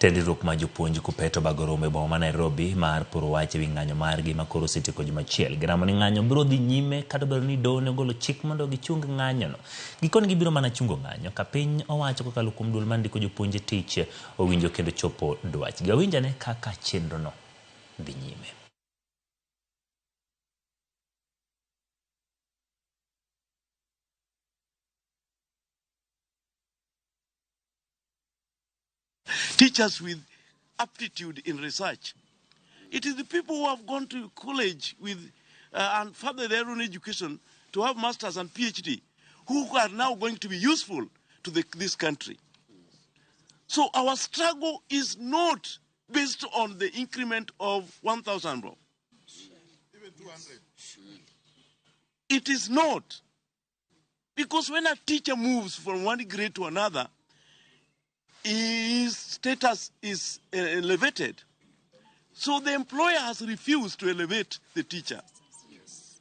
Tendirruok ma jopuonj KUPPET bagorome boma Nairobi mar poro wach ewi ng'anyo margi makoro osetieko juma achiel. Giramo ni ng'anyo biro dhi nyime kata biro ni doho ne ogolo chik mondo gichung ng'anyono. Gikoni gibiro mana chungo ng'anyo ka piny owacho kokalo kuom duol mandiko jopuonje tich owinjo kendo chopo dwachgi. Awinjane kaka chenrono dhi nyime. Teachers with aptitude in research. It is the people who have gone to college with and further their own education to have masters and PhD who are now going to be useful to this country. So our struggle is not based on the increment of 1,000 bro. Even 200. It is not. Because when a teacher moves from one grade to another, his status is elevated. So the employer has refused to elevate the teacher. Yes.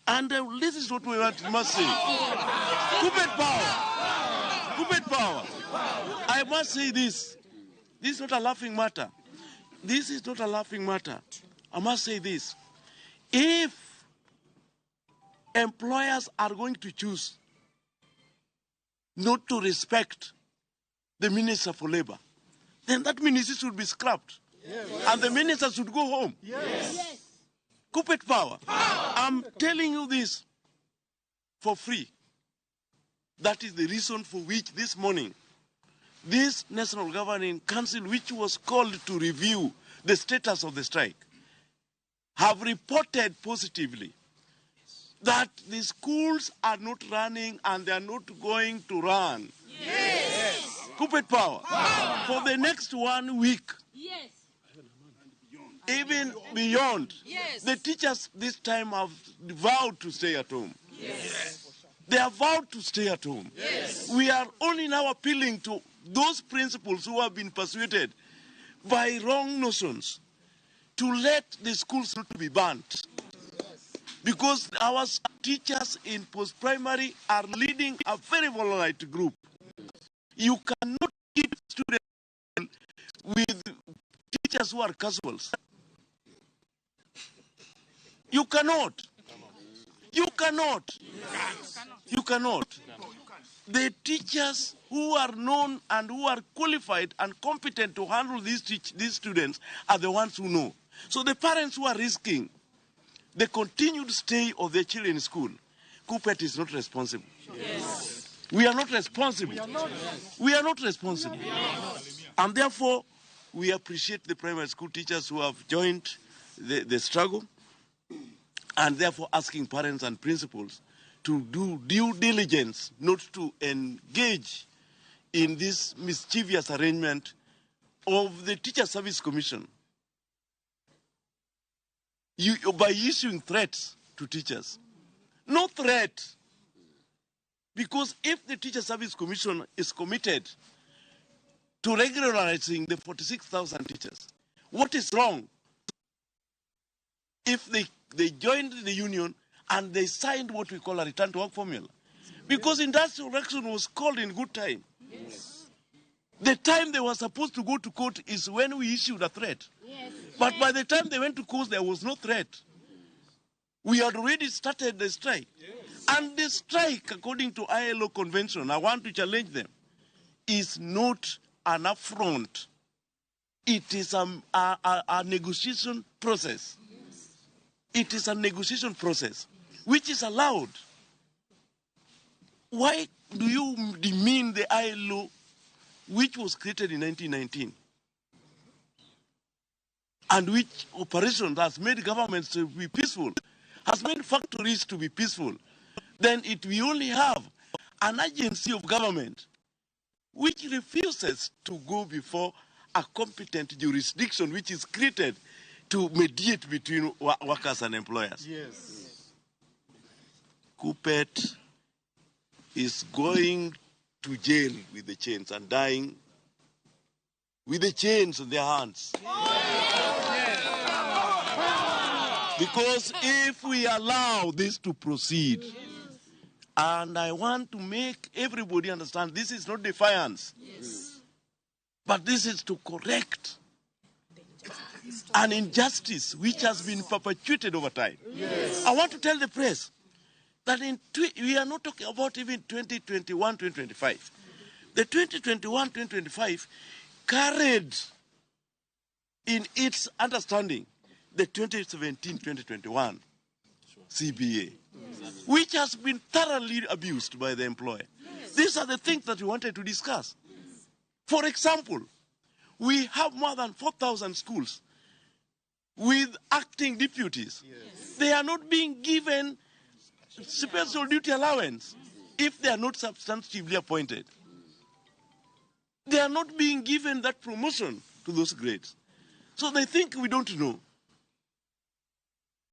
And this is what we must say. KUPPET power. KUPPET power. I must say this. This is not a laughing matter. This is not a laughing matter. I must say this. If employers are going to choose not to respect the Minister for Labor, then that ministry should be scrapped. Yes. And the minister should go home. Yes. Yes. KUPPET power. I'm telling you this for free. That is the reason for which this morning, this National Governing Council, which was called to review the status of the strike, have reported positively that the schools are not running and they are not going to run. Yes. KUPPET power. For the next 1 week. Yes. Even beyond. Yes. The teachers this time have vowed to stay at home. Yes. They have vowed to stay at home. Yes. We are only now appealing to those principals who have been persuaded by wrong notions to let the schools not be burnt. Because our teachers in post-primary are leading a very vulnerable group. You cannot keep students with teachers who are casuals. You cannot. You cannot. You cannot. The teachers who are known and who are qualified and competent to handle these students are the ones who know. So the parents who are risking the continued stay of their children in school, KUPPET is not responsible. Yes. We are not responsible. We are not responsible. Yes. And therefore, we appreciate the primary school teachers who have joined the struggle, and therefore asking parents and principals to do due diligence, not to engage in this mischievous arrangement of the Teacher Service Commission. By issuing threats to teachers. No threat. Because if the Teacher Service Commission is committed to regularizing the 46,000 teachers, what is wrong if they joined the union and they signed what we call a return to work formula? Because industrial action was called in good time. Yes. The time they were supposed to go to court is when we issued a threat. Yes. But by the time they went to court, there was no threat. We had already started the strike. Yes. And the strike, according to ILO convention, I want to challenge them, is not an affront. It is a negotiation process. Yes. It is a negotiation process, which is allowed. Why do you demean the ILO, which was created in 1919? And which operations has made governments to be peaceful, has made factories to be peaceful, then we only have an agency of government which refuses to go before a competent jurisdiction which is created to mediate between workers and employers. Yes. KUPPET is going to jail with the chains and dying with the chains on their hands. Because if we allow this to proceed, and I want to make everybody understand, this is not defiance. Yes. But this is to correct an injustice which has been perpetuated over time. Yes. I want to tell the press that we are not talking about even 2021, 2025. The 2021, 2025 carried in its understanding the 2017, 2021 CBA, which has been thoroughly abused by the employer. These are the things that we wanted to discuss. For example, we have more than 4,000 schools with acting deputies. Yes. They are not being given special duty allowance if they are not substantively appointed. They are not being given that promotion to those grades. So they think we don't know.